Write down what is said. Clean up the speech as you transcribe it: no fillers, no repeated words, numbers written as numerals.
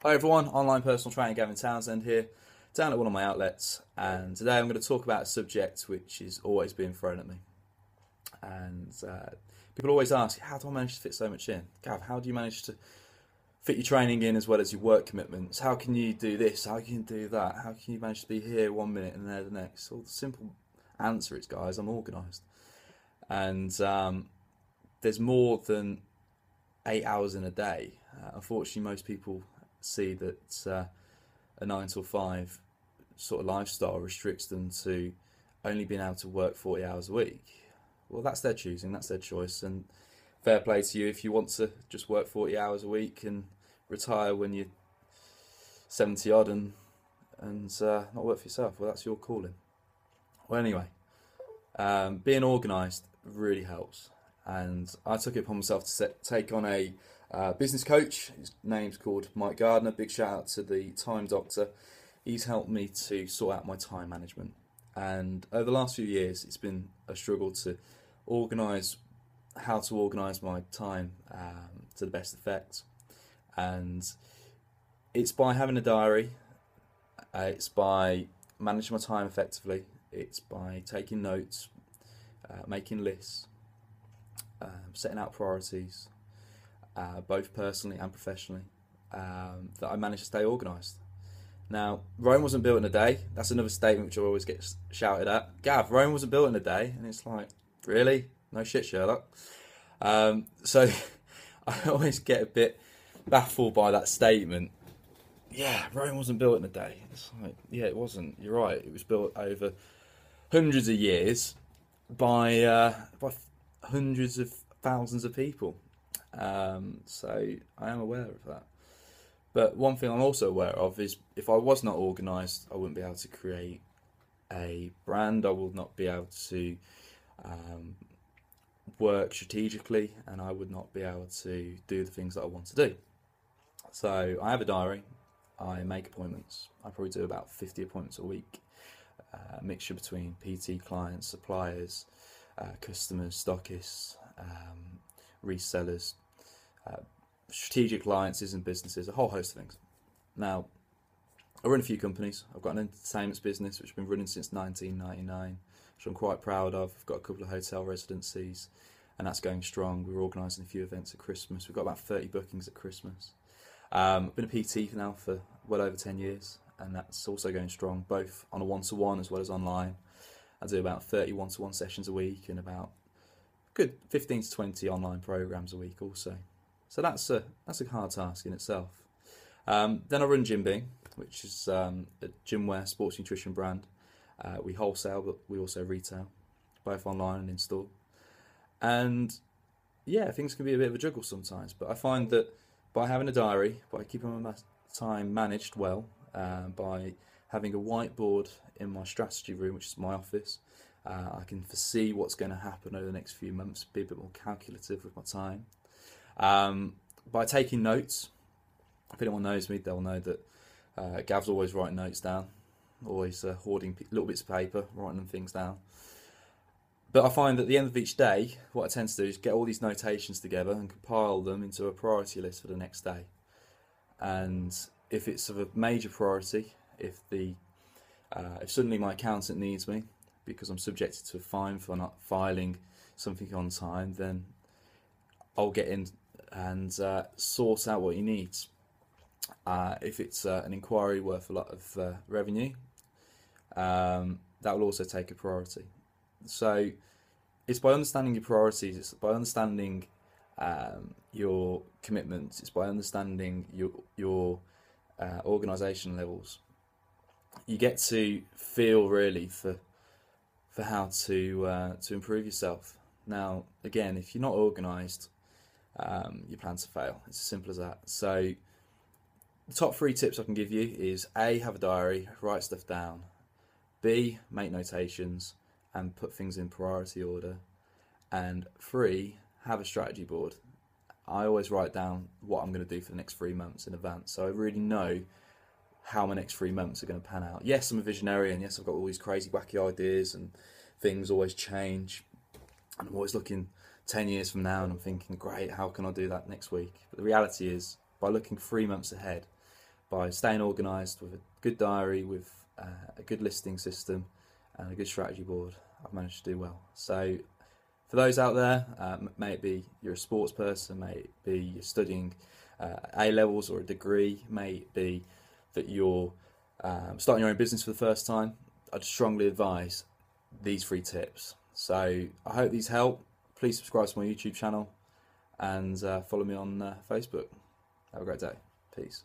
Hi everyone, online personal trainer Gavin Townsend here, down at one of my outlets, and today I'm going to talk about a subject which is always being thrown at me. And people always ask, how do I manage to fit so much in? Gav, how do you manage to fit your training in as well as your work commitments? How can you do this? How can you do that? How can you manage to be here 1 minute and there the next? Well, the simple answer is, guys, I'm organised. And there's more than 8 hours in a day. Unfortunately, most people see that a 9 till 5 sort of lifestyle restricts them to only being able to work 40 hours a week. Well, that's their choosing, that's their choice, and fair play to you if you want to just work 40 hours a week and retire when you're 70 odd and not work for yourself. Well, that's your calling. Well, anyway, being organised really helps, and I took it upon myself to take on a business coach. His name's called Mike Gardner. Big shout out to the Time Doctor. He's helped me to sort out my time management, and over the last few years it's been a struggle to organise how to organise my time to the best effect. And it's by having a diary, it's by managing my time effectively, it's by taking notes, making lists, setting out priorities, both personally and professionally, that I managed to stay organised. Now, Rome wasn't built in a day. That's another statement which I always get shouted at. Gav, Rome wasn't built in a day. And it's like, really? No shit, Sherlock. So I always get a bit baffled by that statement. Yeah, Rome wasn't built in a day. It's like, yeah, it wasn't. You're right. It was built over hundreds of years by hundreds of thousands of people. So I am aware of that. But one thing I'm also aware of is if I was not organised, I wouldn't be able to create a brand. I would not be able to work strategically, and I would not be able to do the things that I want to do. So I have a diary. I make appointments. I probably do about 50 appointments a week. A mixture between PT clients, suppliers, customers, stockists, resellers, strategic alliances and businesses, a whole host of things. Now, I run a few companies. I've got an entertainment business which I've been running since 1999, which I'm quite proud of. I've got a couple of hotel residencies, and that's going strong. We're organising a few events at Christmas. We've got about 30 bookings at Christmas. I've been a PT now for well over 10 years, and that's also going strong, both on a one-to-one as well as online. I do about 30 one-to-one sessions a week and about good 15 to 20 online programs a week also. So that's a hard task in itself. Then I run Gym Being, which is a gymwear sports nutrition brand. We wholesale, but we also retail, both online and in store. And yeah, things can be a bit of a juggle sometimes, but I find that by having a diary, by keeping my time managed well, by having a whiteboard in my strategy room, which is my office, I can foresee what's going to happen over the next few months, be a bit more calculative with my time. By taking notes, if anyone knows me, they'll know that Gav's always writing notes down, always hoarding little bits of paper, writing them things down. But I find at the end of each day, what I tend to do is get all these notations together and compile them into a priority list for the next day. And if it's of a major priority, if suddenly my accountant needs me because I'm subjected to a fine for not filing something on time, then I'll get in and sort out what he needs. If it's an inquiry worth a lot of revenue, that will also take a priority. So it's by understanding your priorities, it's by understanding your commitments, it's by understanding your organisation levels. You get to feel really for how to improve yourself. Now, again, if you're not organised, you plan to fail. It's as simple as that. So the top 3 tips I can give you is A, have a diary, write stuff down. B, make notations and put things in priority order. And 3, have a strategy board. I always write down what I'm going to do for the next 3 months in advance, so I really know how my next 3 months are going to pan out. Yes, I'm a visionary, and yes, I've got all these crazy wacky ideas, and things always change. And I'm always looking 10 years from now and I'm thinking, great, how can I do that next week? But the reality is, by looking 3 months ahead, by staying organised with a good diary, with a good listing system and a good strategy board, I've managed to do well. So for those out there, may it be you're a sports person, may it be you're studying A-levels or a degree, may it be that you're starting your own business for the first time, I'd strongly advise these 3 tips. So I hope these help. Please subscribe to my YouTube channel and follow me on Facebook. Have a great day. Peace.